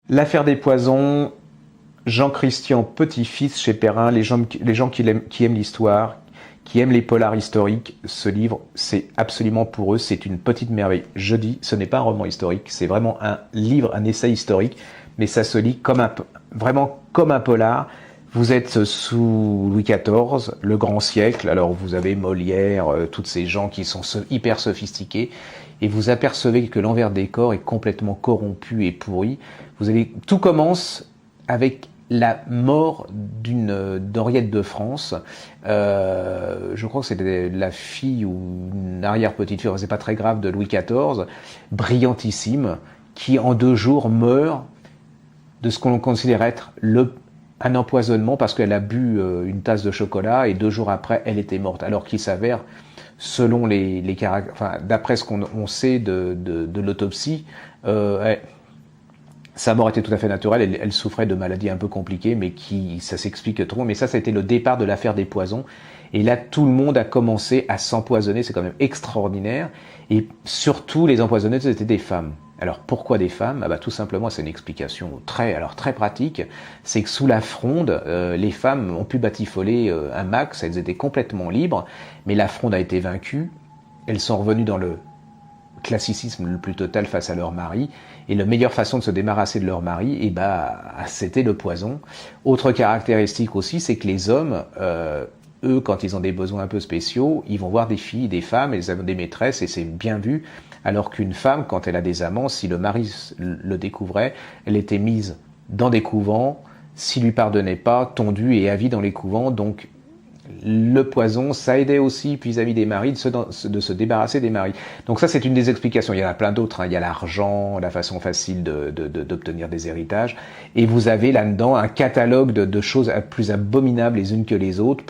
L'affaire des poisons, Jean-Christian Petit-Fils chez Perrin, les gens qui aiment l'histoire, qui aiment les polars historiques, ce livre, c'est absolument pour eux, c'est une petite merveille. Je dis, ce n'est pas un roman historique, c'est vraiment un livre, un essai historique, mais ça se lit vraiment comme un polar. Vous êtes sous Louis XIV, le grand siècle, alors vous avez Molière, tous ces gens qui sont hyper sophistiqués, et vous apercevez que l'envers des décor est complètement corrompu et pourri. Tout commence avec la mort d'Henriette de France. Je crois que c'était la fille ou une arrière-petite-fille, c'est pas très grave, de Louis XIV, brillantissime, qui en 2 jours meurt de ce qu'on considère être un empoisonnement parce qu'elle a bu une tasse de chocolat et 2 jours après, elle était morte. Alors qu'il s'avère, selon d'après ce qu'on sait de l'autopsie, sa mort était tout à fait naturelle, elle souffrait de maladies un peu compliquées, mais ça s'explique trop. Mais ça a été le départ de l'affaire des poisons. Et là, tout le monde a commencé à s'empoisonner, c'est quand même extraordinaire. Et surtout, les empoisonneuses étaient des femmes. Alors pourquoi des femmes? Tout simplement, c'est une explication très pratique. C'est que sous la Fronde, les femmes ont pu batifoler un max, elles étaient complètement libres, mais la Fronde a été vaincue. Elles sont revenues dans le classicisme le plus total face à leur mari, et la meilleure façon de se débarrasser de leur mari, c'était le poison. Autre caractéristique aussi, c'est que les hommes, eux, quand ils ont des besoins un peu spéciaux, ils vont voir des filles, des femmes, elles ont des maîtresses, et c'est bien vu, alors qu'une femme, quand elle a des amants, si le mari le découvrait, elle était mise dans des couvents, s'il lui pardonnait pas, tondue et à vie dans les couvents. Donc le poison, ça aidait aussi vis-à-vis des maris de se débarrasser des maris. Donc ça, c'est une des explications. Il y en a plein d'autres. Il y a l'argent, la façon facile d'obtenir des héritages. Et vous avez là-dedans un catalogue de choses plus abominables les unes que les autres.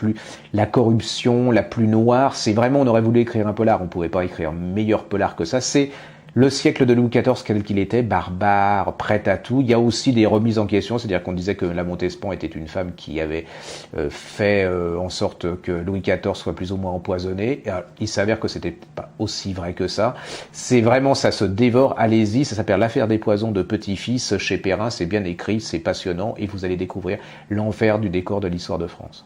La corruption, la plus noire. C'est vraiment, on aurait voulu écrire un polar. On ne pourrait pas écrire meilleur polar que ça. C'est le siècle de Louis XIV quel qu'il était, barbare, prêt à tout. Il y a aussi des remises en question, c'est-à-dire qu'on disait que la Montespan était une femme qui avait fait en sorte que Louis XIV soit plus ou moins empoisonné. Il s'avère que c'était pas aussi vrai que ça. C'est vraiment, ça se dévore, allez-y, ça s'appelle L'affaire des poisons de Petit-Fils chez Perrin, c'est bien écrit, c'est passionnant, et vous allez découvrir l'enfer du décor de l'histoire de France.